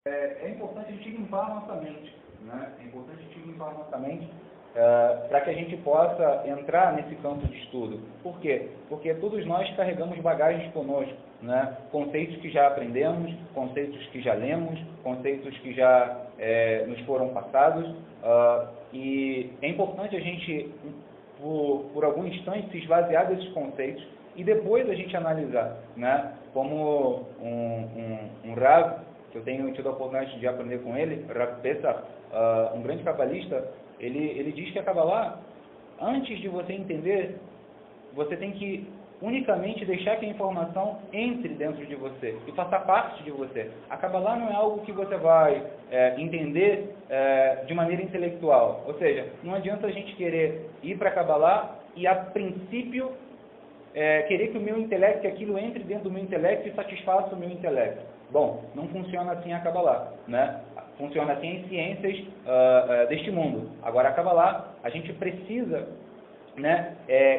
É importante a gente limpar a nossa mente, né? É importante a gente limpar a nossa mente para que a gente possa entrar nesse campo de estudo. Por quê? Porque todos nós carregamos bagagens conosco, né? Conceitos que já aprendemos, conceitos que já lemos, conceitos que já nos foram passados, e é importante a gente, por algum instante, se esvaziar desses conceitos e depois a gente analisar, né? Como um Rav, que eu tenho tido a oportunidade de aprender com ele, Rav Pesach, um grande cabalista, ele diz que a Kabbalah, antes de você entender, você tem que unicamente deixar que a informação entre dentro de você e faça parte de você. A Kabbalah não é algo que você vai entender de maneira intelectual. Ou seja, não adianta a gente querer ir para a Kabbalah e, a princípio, querer que o meu intelecto, que aquilo entre dentro do meu intelecto e satisfaça o meu intelecto. Bom, não funciona assim a Kabbalah, né? Funciona assim em ciências deste mundo. Agora, a Kabbalah, a gente precisa, né,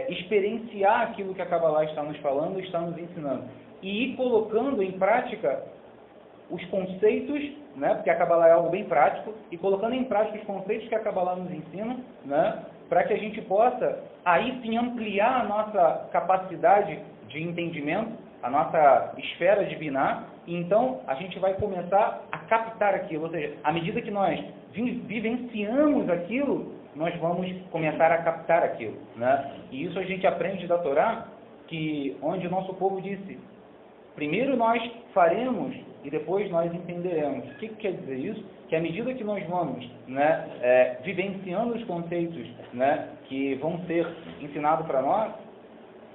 experienciar aquilo que a Kabbalah está nos falando, está nos ensinando, e ir colocando em prática os conceitos, né, porque a Kabbalah é algo bem prático, e colocando em prática os conceitos que a Kabbalah nos ensina, né, para que a gente possa, aí sim, ampliar a nossa capacidade de entendimento, a nossa esfera divinar, e então a gente vai começar a captar aquilo, ou seja, à medida que nós vivenciamos aquilo, nós vamos começar a captar aquilo, né? E isso a gente aprende da Torá, que onde o nosso povo disse, primeiro nós faremos e depois nós entenderemos. O que quer dizer isso? Que à medida que nós vamos, né, vivenciando os conceitos, né, que vão ser ensinados para nós,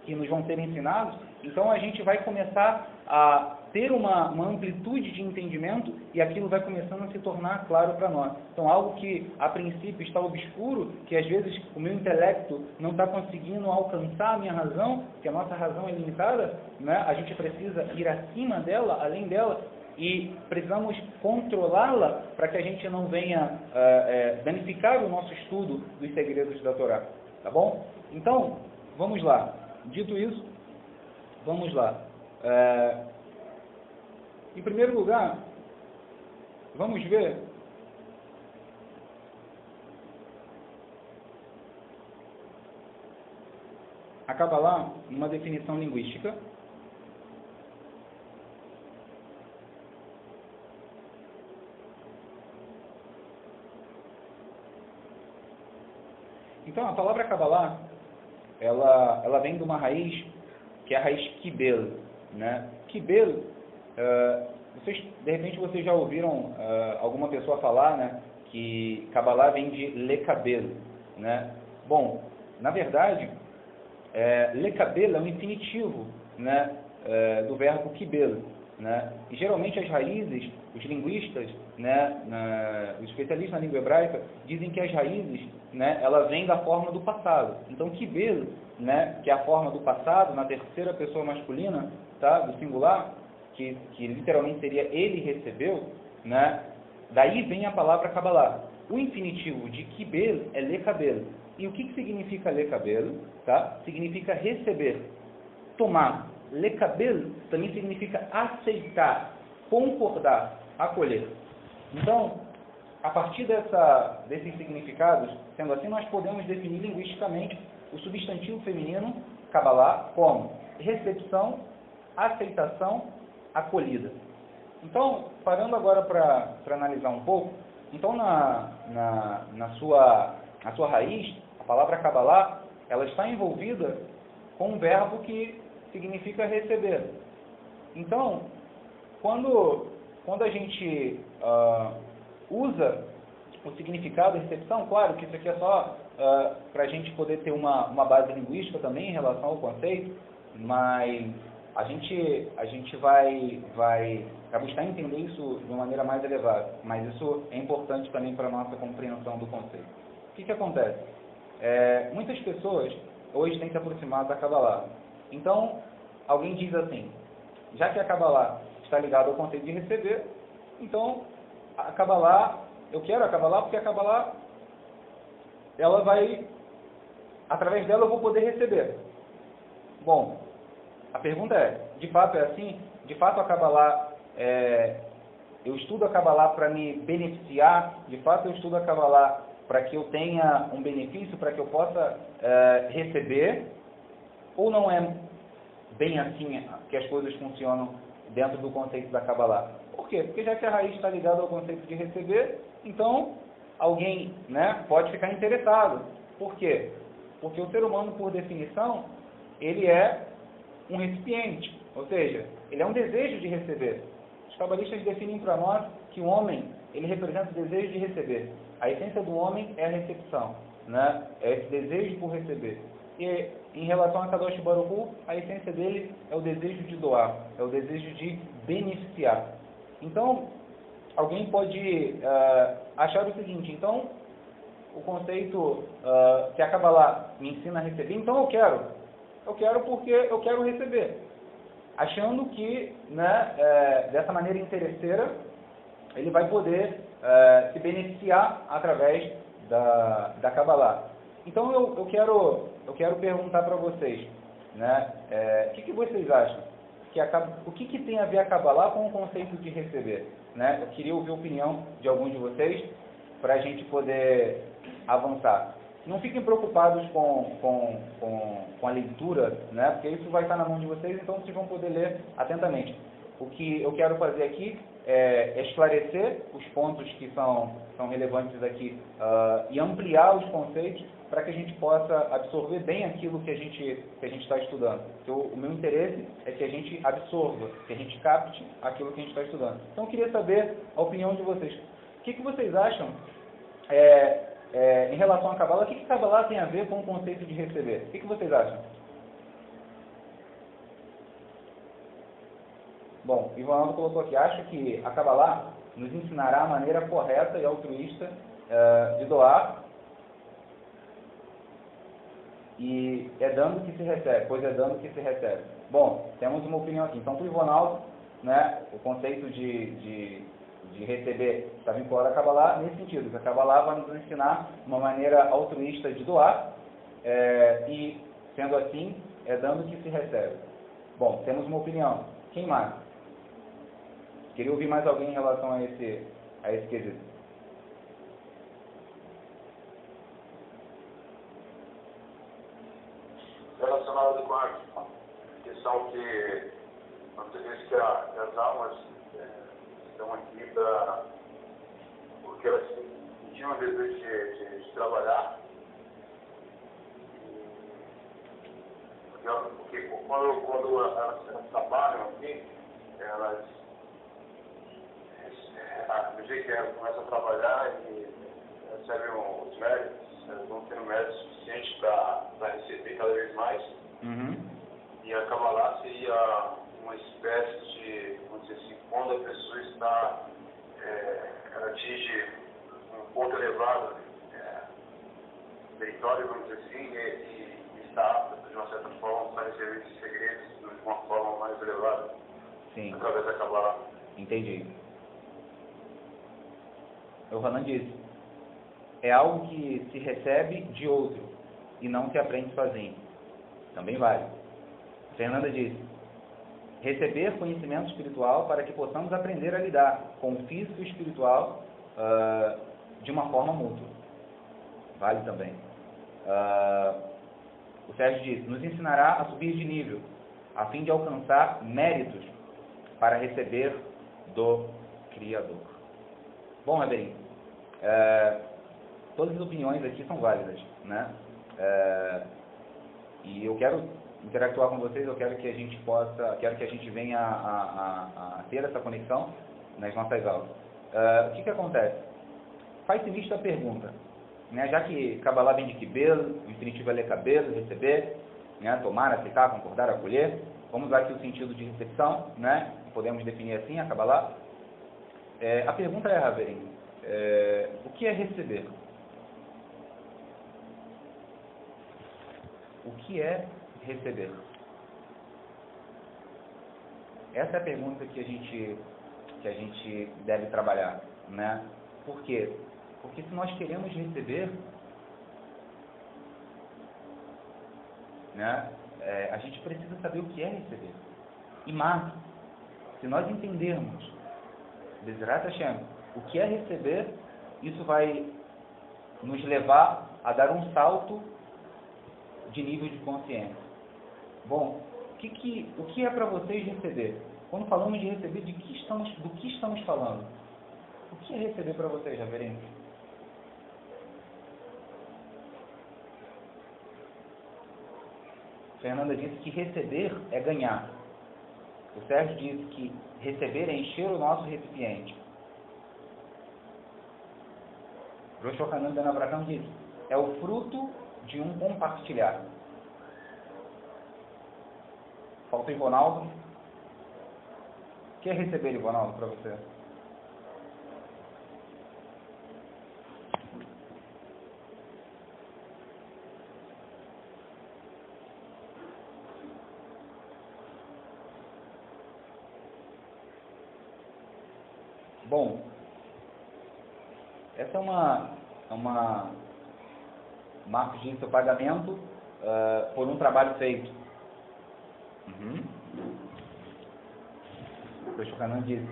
que nos vão ser ensinados, então a gente vai começar a ter uma amplitude de entendimento e aquilo vai começando a se tornar claro para nós. Então, algo que a princípio está obscuro, que às vezes o meu intelecto não está conseguindo alcançar a minha razão, que a nossa razão é limitada, né? A gente precisa ir acima dela, além dela, e precisamos controlá-la para que a gente não venha danificar o nosso estudo dos segredos da Torá. Tá bom? Então, vamos lá. Dito isso, vamos lá. Em primeiro lugar, vamos ver a Kabbalah numa definição linguística. Então, a palavra Kabbalah, ela vem de uma raiz, que é a raiz Kibel, né? Kibel, de repente vocês já ouviram alguma pessoa falar, né, que Kabbalah vem de lekabel, né? Bom, na verdade, lekabel é um infinitivo, né, do verbo kibel, né? E geralmente as raízes, os linguistas, né, os especialistas na língua hebraica dizem que as raízes, né, ela vem da forma do passado. Então kibel, né, que é a forma do passado na terceira pessoa masculina, tá, do singular, que literalmente seria ele recebeu, né? Daí vem a palavra Kabbalah. O infinitivo de kibel é lekabel. E o que significa lekabel? Tá? Significa receber, tomar. Lekabel também significa aceitar, concordar, acolher. Então, a partir desses significados, sendo assim, nós podemos definir linguisticamente o substantivo feminino Kabbalah como recepção, aceitação, acolhida. Então, parando agora para analisar um pouco, então na sua raiz, a palavra Kabbalah, ela está envolvida com um verbo que significa receber. Então, quando a gente usa o significado de recepção, claro que isso aqui é só para a gente poder ter uma base linguística também em relação ao conceito, mas a gente vai buscar entender isso de uma maneira mais elevada, mas isso é importante também para a nossa compreensão do conceito. O que acontece? Muitas pessoas hoje têm se aproximado da Kabbalah. Então, alguém diz assim, já que a Kabbalah está ligada ao conceito de receber, então a Kabbalah, eu quero a Kabbalah porque a Kabbalah, ela vai, através dela eu vou poder receber. Bom, a pergunta é, de fato é assim? De fato a Kabbalah eu estudo a Kabbalah para me beneficiar, de fato eu estudo a Kabbalah para que eu tenha um benefício, para que eu possa receber, ou não é bem assim que as coisas funcionam dentro do conceito da Kabbalah? Por quê? Porque já que a raiz está ligada ao conceito de receber, então alguém, né, pode ficar interessado. Por quê? Porque o ser humano, por definição, ele é um recipiente, ou seja, ele é um desejo de receber. Os cabalistas definem para nós que o homem, ele representa o desejo de receber. A essência do homem é a recepção, né? É esse desejo por receber. E em relação a Kadosh Baruch Hu, a essência dele é o desejo de doar, é o desejo de beneficiar. Então, alguém pode achar o seguinte: então, o conceito que a Kabbalah me ensina a receber, então eu quero porque eu quero receber, achando que, né, dessa maneira interesseira ele vai poder se beneficiar através da Kabbalah. Então eu quero perguntar para vocês, né, o que vocês acham? O que tem a ver a Kabbalah com o conceito de receber? Né? Eu queria ouvir a opinião de alguns de vocês para a gente poder avançar. Não fiquem preocupados com a leitura, né? Porque isso vai estar na mão de vocês, então vocês vão poder ler atentamente. O que eu quero fazer aqui é esclarecer os pontos que são relevantes aqui e ampliar os conceitos para que a gente possa absorver bem aquilo que a gente está estudando. Então, o meu interesse é que a gente absorva, que a gente capte aquilo que a gente está estudando. Então, eu queria saber a opinião de vocês. O que vocês acham em relação à Kabbalah? O que Kabbalah tem a ver com o conceito de receber? O que vocês acham? Bom, o Ivanaldo colocou aqui: acho que a Kabbalah nos ensinará a maneira correta e altruísta de doar, e é dando que se recebe, pois é dando que se recebe. Bom, temos uma opinião aqui. Então, para o Ivanaldo, né, o conceito de receber está vinculado à Kabbalah nesse sentido, que a Kabbalah vai nos ensinar uma maneira altruísta de doar, e, sendo assim, é dando que se recebe. Bom, temos uma opinião. Quem mais? Queria ouvir mais alguém em relação a esse quesito. Relacionado com a questão que você disse que as almas estão aqui porque elas tinham o desejo de trabalhar. Porque quando elas trabalham aqui, elas do jeito que elas começam a trabalhar e recebem os méritos, elas vão tendo méritos suficientes para receber cada vez mais. Uhum. E a Kabbalah seria uma espécie de, vamos dizer assim, quando a pessoa está, ela atinge um ponto elevado, meritório, vamos dizer assim, e está apta, de uma certa forma, para receber esses segredos de uma forma mais elevada. Sim. Através da Kabbalah. Entendi. O Hanan disse: é algo que se recebe de outro e não se aprende sozinho. Também vale. Fernanda disse: receber conhecimento espiritual para que possamos aprender a lidar com o físico e espiritual de uma forma mútua. Vale também. O Sérgio disse: nos ensinará a subir de nível, a fim de alcançar méritos para receber do Criador. Bom, Rabeirinho, todas as opiniões aqui são válidas, né? E eu quero interactuar com vocês, eu quero que a gente venha a ter essa conexão nas nossas aulas. O que acontece? Faz-se nisto a pergunta, né? Já que Kabbalah vem de Kibel, o infinitivo é ler cabelo, receber, né? Tomar, aceitar, concordar, acolher. Vamos usar aqui o sentido de recepção, né? Podemos definir assim a Kabbalah. A pergunta é, Rabeirinho, o que é receber? O que é receber? Essa é a pergunta que a gente deve trabalhar, né? Por quê? Porque se nós queremos receber, né, a gente precisa saber o que é receber. E mais, se nós entendermos Bezerrat Hashem, o que é receber, isso vai nos levar a dar um salto de nível de consciência. Bom, o que é para vocês receber? Quando falamos de receber, do que estamos falando? O que é receber para vocês, Javerino? Fernanda disse que receber é ganhar. O Sérgio disse que receber é encher o nosso recipiente. Rosh Hanan Ben Abraham disse, é o fruto de um compartilhar. Falta o Ronaldo. O que é receber, Ronaldo, para você? Bom, essa é uma marca de seu pagamento por um trabalho feito. O Shohanan diz,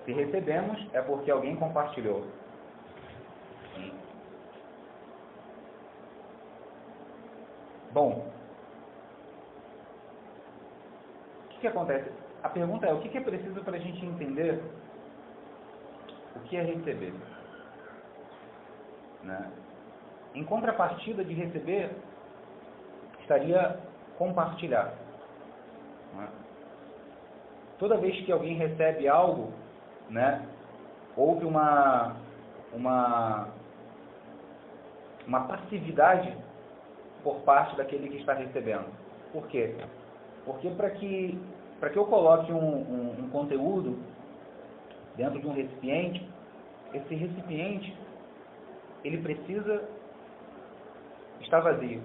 se recebemos é porque alguém compartilhou. Bom, o que acontece? A pergunta é, o que é preciso para a gente entender o que é receber? Né? Em contrapartida de receber, estaria compartilhar. Né? Toda vez que alguém recebe algo, né, houve uma passividade por parte daquele que está recebendo. Por quê? Porque para que eu coloque um conteúdo dentro de um recipiente, esse recipiente ele precisa estar vazio.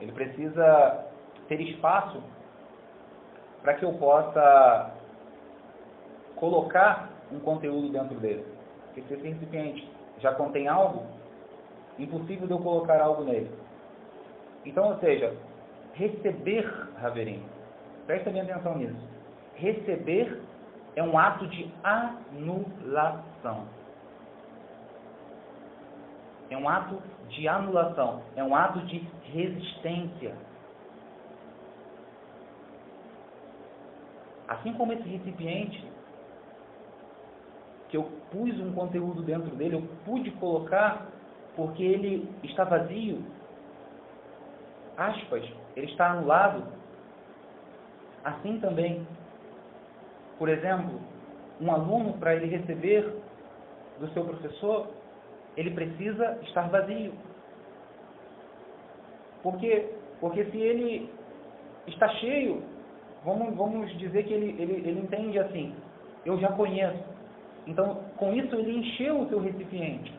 Ele precisa ter espaço para que eu possa colocar um conteúdo dentro dele. Porque se esse recipiente já contém algo, impossível de eu colocar algo nele. Então, ou seja, receber, Haverim, presta bem atenção nisso. Receber é um ato de anulação. É um ato de anulação. É um ato de resistência. Assim como esse recipiente, que eu pus um conteúdo dentro dele, eu pude colocar porque ele está vazio, aspas, ele está anulado. Assim também, por exemplo, um aluno, para ele receber do seu professor, ele precisa estar vazio. Porque se ele está cheio, vamos dizer que ele entende assim, eu já conheço. Então, com isso ele encheu o seu recipiente.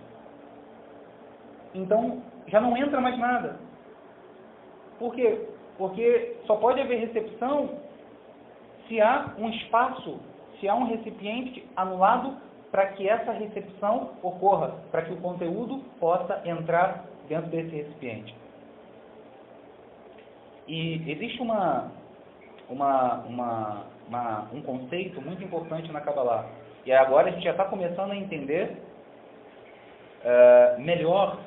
Então, já não entra mais nada. Por quê? Porque só pode haver recepção se há um espaço, se há um recipiente anulado para que essa recepção ocorra, para que o conteúdo possa entrar dentro desse recipiente. E existe um conceito muito importante na Kabbalah. E agora a gente já está começando a entender melhor,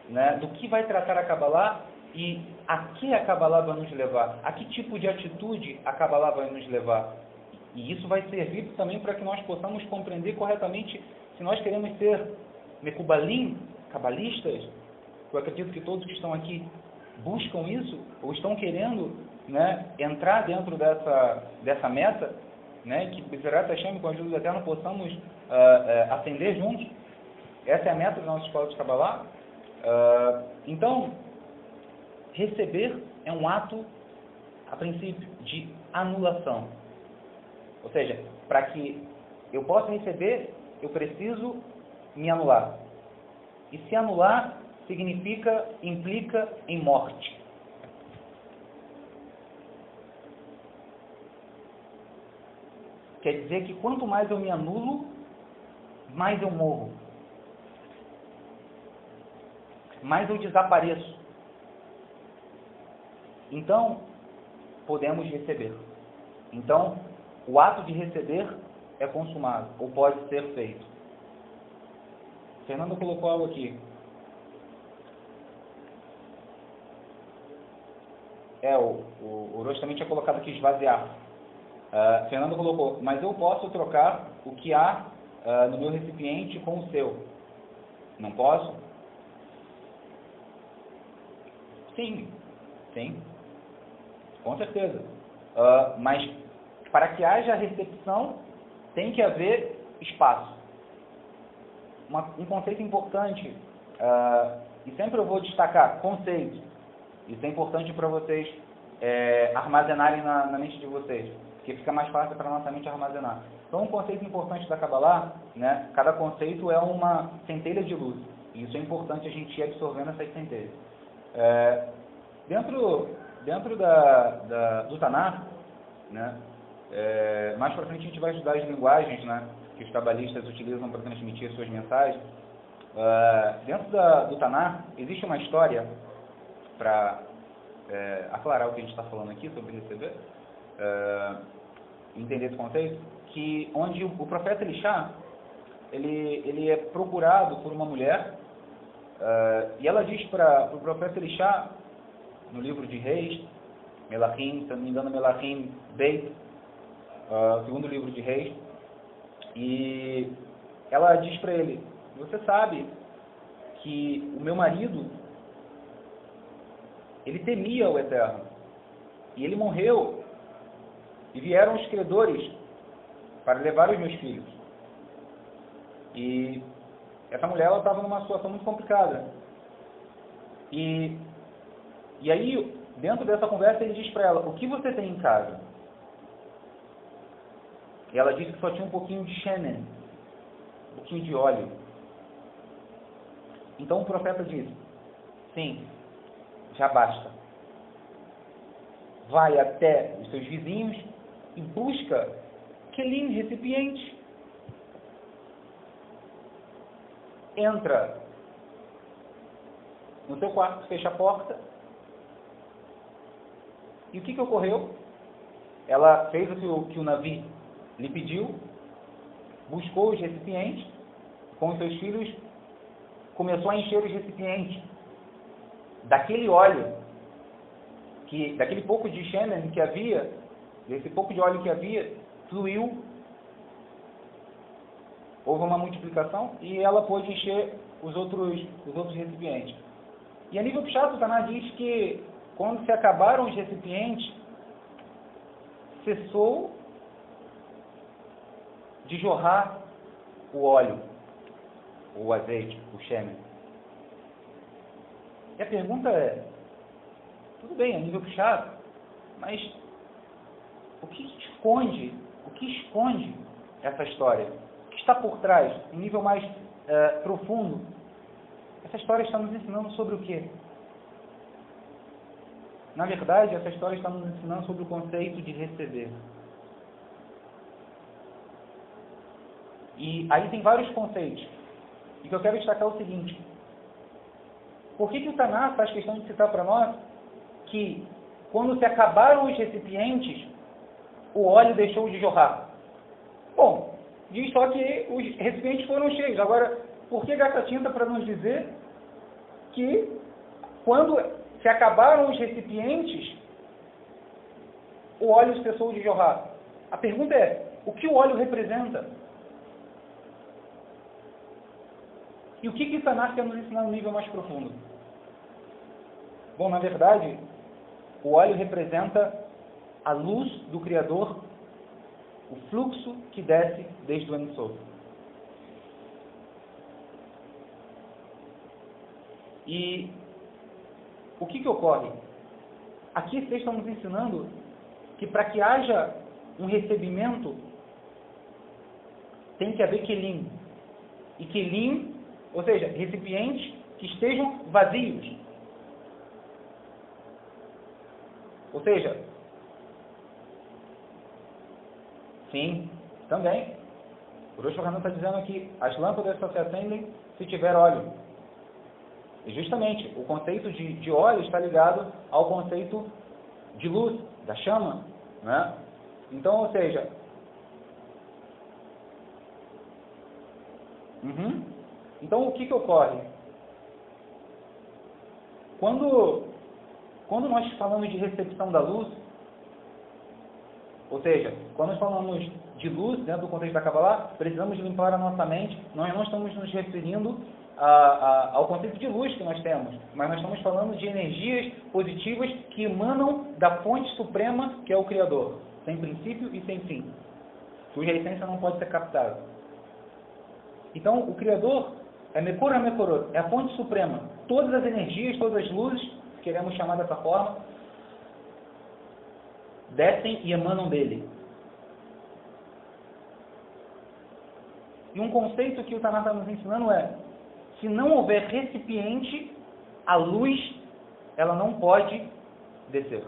né, do que vai tratar a Kabbalah e a que a Kabbalah vai nos levar, a que tipo de atitude a Kabbalah vai nos levar. E isso vai servir também para que nós possamos compreender corretamente se nós queremos ser mekubalim, cabalistas. Eu acredito que todos que estão aqui buscam isso, ou estão querendo, né, entrar dentro dessa meta, né, que Bezerrat Hashem, com a ajuda do Eterno, possamos ascender juntos. Essa é a meta da nossa escola de Kabbalah. Então, receber é um ato, a princípio, de anulação. Ou seja, para que eu possa receber, eu preciso me anular. E se anular implica em morte. Quer dizer que quanto mais eu me anulo, mais eu morro. Mais eu desapareço. Então, podemos receber. Então, o ato de receber é consumado, ou pode ser feito. Fernando colocou algo aqui. O Orochi também tinha colocado aqui esvaziar. Fernando colocou, mas eu posso trocar o que há no meu recipiente com o seu. Não posso? Sim, com certeza. Mas para que haja recepção, tem que haver espaço. Um conceito importante, e sempre eu vou destacar, conceito. Isso é importante para vocês armazenarem na mente de vocês, porque fica mais fácil para a nossa mente armazenar. Então, um conceito importante da Kabbalah, né, cada conceito é uma centelha de luz. E isso é importante a gente ir absorvendo essas centelhas. Dentro do Tanakh, né, mais para frente a gente vai estudar as linguagens, né, que os cabalistas utilizam para transmitir suas mensagens. Dentro do Tanakh existe uma história, para aclarar o que a gente está falando aqui sobre receber, entender esse conceito, que onde o profeta Elishá, ele é procurado por uma mulher, e ela diz para o profeta Elishá, no livro de Reis, Melachim, se não me engano, Melachim Beit, segundo livro de Reis, e ela diz para ele, você sabe que o meu marido, ele temia o Eterno, e ele morreu, e vieram os credores para levar os meus filhos. E essa mulher estava numa situação muito complicada. E aí, dentro dessa conversa, ele diz para ela, o que você tem em casa? E ela disse que só tinha um pouquinho de shemen, um pouquinho de óleo. Então o profeta disse, sim, já basta. Vai até os seus vizinhos e busca kelim, recipiente. Entra no seu quarto, fecha a porta. E o que ocorreu? Ela fez o que o Navi lhe pediu, buscou os recipientes, com os seus filhos, começou a encher os recipientes daquele óleo, daquele pouco de shemen que havia, desse pouco de óleo que havia, fluiu, houve uma multiplicação e ela pôde encher os outros recipientes. E a nível pshat, o Taná diz que quando se acabaram os recipientes, cessou de jorrar o óleo, o azeite, o shemen. E a pergunta é, tudo bem, a nível pshat, mas o que esconde essa história? O que está por trás, em nível mais profundo? Essa história está nos ensinando sobre o quê? Na verdade, essa história está nos ensinando sobre o conceito de receber. E aí tem vários conceitos. E o que eu quero destacar é o seguinte. Por que o Taná faz questão de citar para nós que quando se acabaram os recipientes, o óleo deixou de jorrar? Bom, diz só que os recipientes foram cheios. Agora, por que gasta tinta para nos dizer que quando se acabaram os recipientes, o óleo cessou de jorrar? A pergunta é, o que o óleo representa? E o que Tanakh quer nos ensinar no nível mais profundo? Bom, na verdade, o óleo representa a luz do Criador, o fluxo que desce desde o Ein Sof. E o que ocorre? Aqui vocês estão nos ensinando que para que haja um recebimento, tem que haver kelim. E kelim, ou seja, recipientes que estejam vazios. Ou seja, sim, também. O Rosh Hashanah está dizendo aqui, as lâmpadas só se acendem se tiver óleo. E justamente, o conceito de óleo está ligado ao conceito de luz, da chama. Né? Então, ou seja, Então, o que ocorre? Quando nós falamos de recepção da luz, ou seja, quando nós falamos de luz, dentro do contexto da Kabbalah, precisamos limpar a nossa mente. Nós não estamos nos referindo ao conceito de luz que nós temos, mas nós estamos falando de energias positivas que emanam da fonte suprema, que é o Criador, sem princípio e sem fim, cuja essência não pode ser captada. Então, o Criador é Mekor HaMekorot, é a fonte suprema. Todas as energias, todas as luzes, se queremos chamar dessa forma, descem e emanam dele. E um conceito que o Tanakh está nos ensinando é: se não houver recipiente, a luz, ela não pode descer.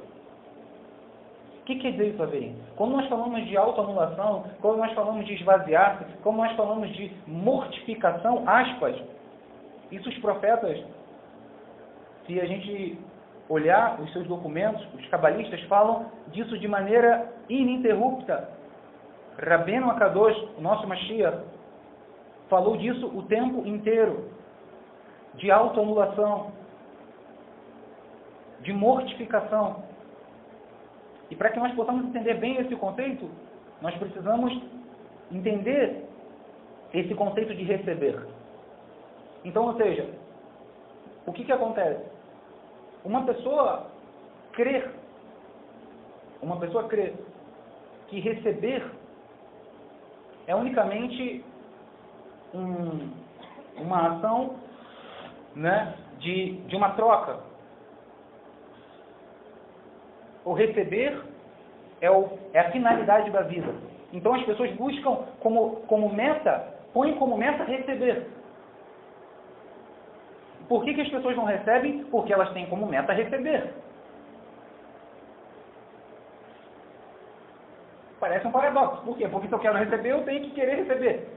O que quer dizer isso, Averim? Quando nós falamos de autoanulação, quando nós falamos de esvaziar-se, quando nós falamos de mortificação, aspas, isso os profetas, se a gente olhar os seus documentos, os cabalistas falam disso de maneira ininterrupta. Rabbeinu Akadosh, o nosso Mashiach, falou disso o tempo inteiro, de autoanulação, de mortificação. E para que nós possamos entender bem esse conceito, nós precisamos entender esse conceito de receber. Então, ou seja, o que acontece? Uma pessoa crê que receber é unicamente uma ação, né, de uma troca. O receber é a finalidade da vida. Então as pessoas buscam como meta, põem como meta receber. Por que as pessoas não recebem? Porque elas têm como meta receber. Parece um paradoxo. Por quê? Porque se eu quero receber, eu tenho que querer receber.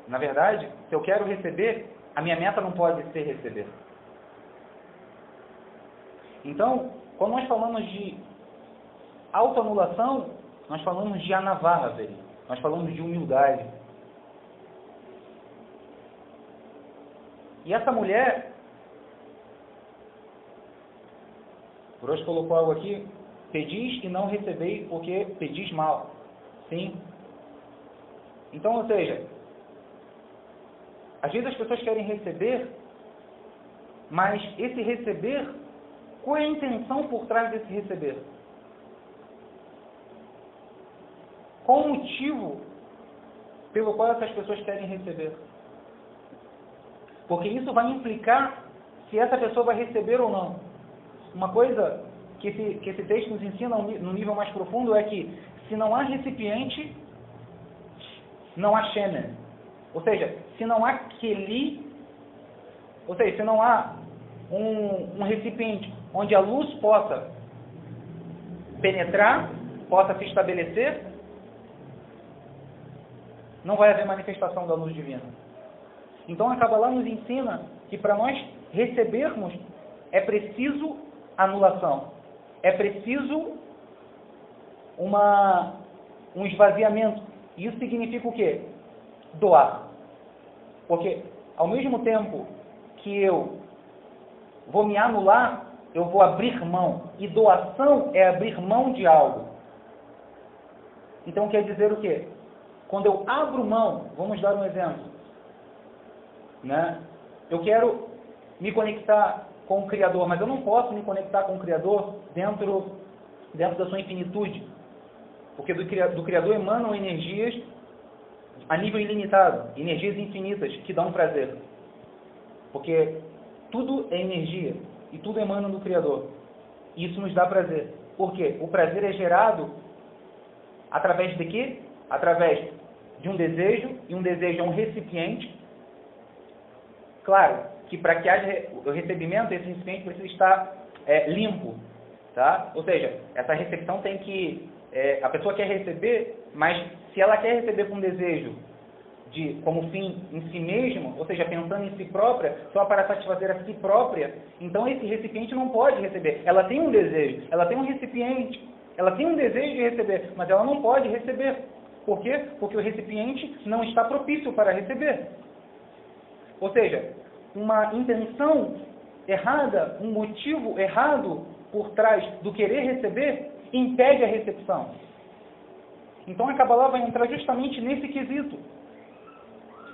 Na verdade, se eu quero receber, a minha meta não pode ser receber. Então, quando nós falamos de autoanulação, nós falamos de anavá, velho. Nós falamos de humildade. E essa mulher, por hoje colocou algo aqui: pedis e não recebeis porque pedis mal. Sim. Então, ou seja, às vezes as pessoas querem receber, mas esse receber, qual é a intenção por trás desse receber? Qual o motivo pelo qual essas pessoas querem receber? Porque isso vai implicar se essa pessoa vai receber ou não. Uma coisa que esse texto nos ensina no nível mais profundo é que se não há recipiente, não há shemen. Ou seja, se não há keli, ou seja, se não há um recipiente onde a luz possa penetrar, possa se estabelecer, não vai haver manifestação da luz divina. Então a Kabbalah nos ensina que para nós recebermos é preciso anulação, é preciso um esvaziamento. E isso significa o quê? Doar. Porque ao mesmo tempo que eu vou me anular, eu vou abrir mão. E doação é abrir mão de algo. Então quer dizer o quê? Quando eu abro mão, vamos dar um exemplo, né? Eu quero me conectar com o Criador, mas eu não posso me conectar com o Criador dentro da sua infinitude. Porque do Criador emanam energias a nível ilimitado, energias infinitas que dão prazer. Porque tudo é energia e tudo emana do Criador. E isso nos dá prazer. Por quê? O prazer é gerado através de quê? Através de um desejo, e um desejo é um recipiente. Claro que para que haja o recebimento, esse recipiente precisa estar limpo. Tá? Ou seja, essa recepção tem que... a pessoa quer receber, mas se ela quer receber com desejo como fim em si mesmo, ou seja, pensando em si própria, só para satisfazer a si própria, então esse recipiente não pode receber. Ela tem um desejo, ela tem um recipiente, ela tem um desejo de receber, mas ela não pode receber. Por quê? Porque o recipiente não está propício para receber. Ou seja, uma intenção errada, um motivo errado por trás do querer receber, impede a recepção. Então a Kabbalah vai entrar justamente nesse quesito.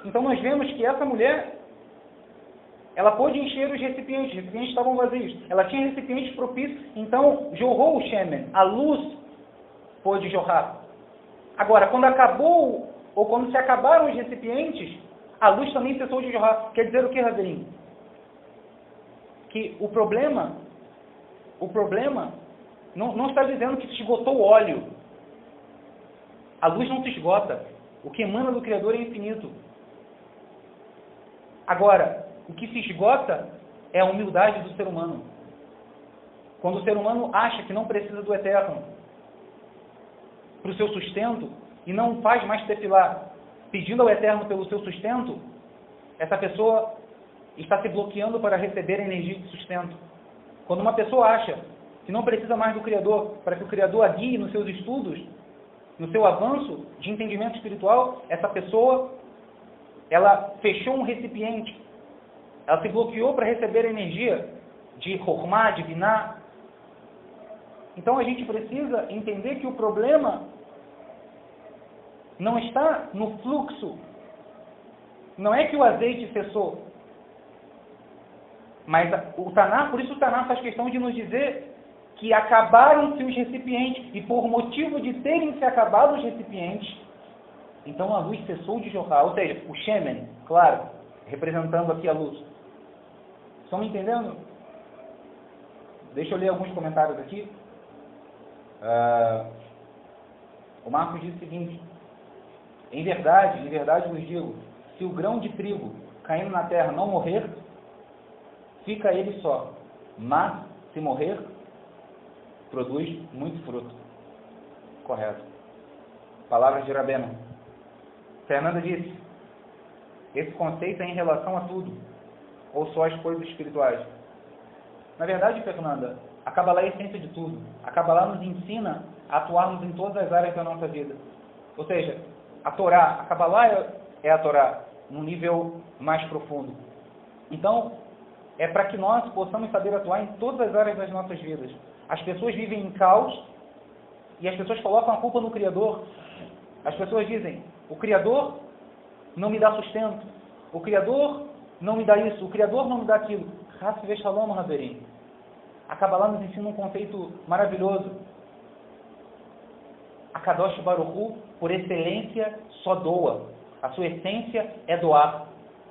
Então nós vemos que essa mulher, ela pôde encher os recipientes estavam vazios. Ela tinha recipientes propícios, então jorrou o Shemen, a luz pôde jorrar. Agora, quando acabou, ou quando se acabaram os recipientes, a luz também cessou de jorrar. Quer dizer o que, Raverim? Que o problema não está dizendo que se esgotou o óleo. A luz não se esgota. O que emana do Criador é infinito. Agora, o que se esgota é a humildade do ser humano. Quando o ser humano acha que não precisa do Eterno para o seu sustento e não faz mais tefilá pedindo ao Eterno pelo seu sustento, essa pessoa está se bloqueando para receber a energia de sustento. Quando uma pessoa acha que não precisa mais do Criador para que o Criador a guie nos seus estudos, no seu avanço de entendimento espiritual, essa pessoa, ela fechou um recipiente. Ela se bloqueou para receber a energia de Chokhmah, de Binah. Então a gente precisa entender que o problema não está no fluxo. Não é que o azeite cessou. Mas o Taná, por isso o Taná faz questão de nos dizer que acabaram-se os recipientes. E por motivo de terem se acabado os recipientes, então a luz cessou de jorrar. Ou seja, o Shemen, claro, representando aqui a luz. Estão me entendendo? Deixa eu ler alguns comentários aqui. O Marcos diz o seguinte: em verdade vos digo, se o grão de trigo caindo na terra não morrer, fica ele só. Mas, se morrer, produz muito fruto. Correto. Palavras de Rabbeinu. Fernanda disse: esse conceito é em relação a tudo, ou só as coisas espirituais? Na verdade, Fernanda, a Kabbalah é a essência de tudo. A Kabbalah nos ensina a atuarmos em todas as áreas da nossa vida. Ou seja, a Torá, a Kabbalah é a Torá, num nível mais profundo. Então, é para que nós possamos saber atuar em todas as áreas das nossas vidas. As pessoas vivem em caos e as pessoas colocam a culpa no Criador. As pessoas dizem: o Criador não me dá sustento, o Criador não me dá isso, o Criador não me dá aquilo. Hassi Veshalom, Raverim. A Kabbalah nos ensina um conceito maravilhoso. A Kadosh Baruch Hu, por excelência, só doa. A sua essência é doar.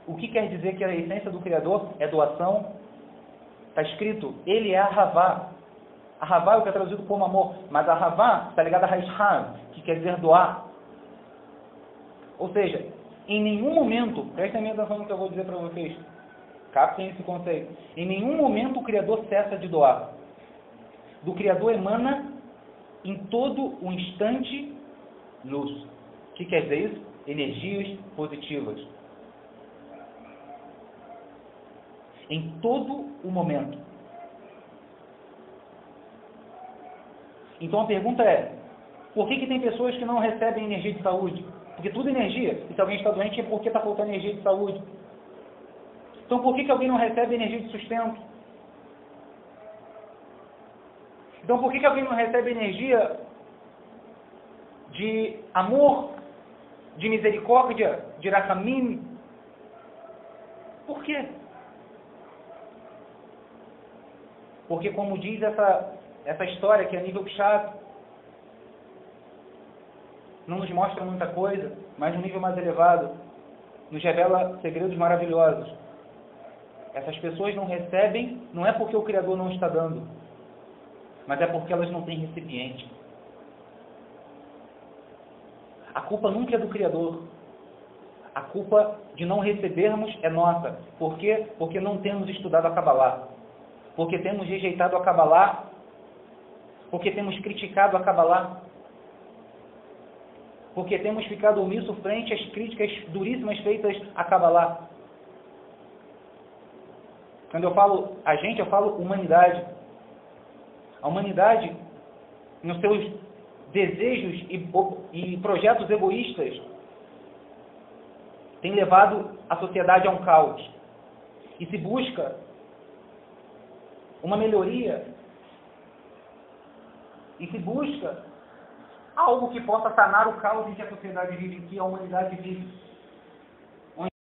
O que quer dizer que a essência do Criador é doação? Está escrito: ele é a Havá. A Havá é o que é traduzido como amor, mas a Havá está ligada a raiz Hav, que quer dizer doar. Ou seja, em nenhum momento, prestem atenção no que eu vou dizer para vocês, captem esse conceito, em nenhum momento o Criador cessa de doar. Do Criador emana em todo o instante luz. O que quer dizer isso? Energias positivas. Em todo o momento. Então a pergunta é: por que tem pessoas que não recebem energia de saúde? Porque tudo é energia. E se alguém está doente é porque está faltando energia de saúde. Então por que alguém não recebe energia de sustento? Então por que alguém não recebe energia de amor, de misericórdia, de rachamim? Por quê? Porque, como diz essa história, que é nível chato, não nos mostra muita coisa, mas no nível mais elevado nos revela segredos maravilhosos. Essas pessoas não recebem, não é porque o Criador não está dando, mas é porque elas não têm recipiente. A culpa nunca é do Criador. A culpa de não recebermos é nossa. Por quê? Porque não temos estudado a Kabbalah. Porque temos rejeitado a Kabbalah. Porque temos criticado a Kabbalah. Porque temos ficado omisso frente às críticas duríssimas feitas à Kabbalah. Quando eu falo a gente, eu falo humanidade. A humanidade, nos seus desejos e projetos egoístas têm levado a sociedade a um caos. E se busca uma melhoria, e se busca algo que possa sanar o caos em que a sociedade vive, em que a humanidade vive.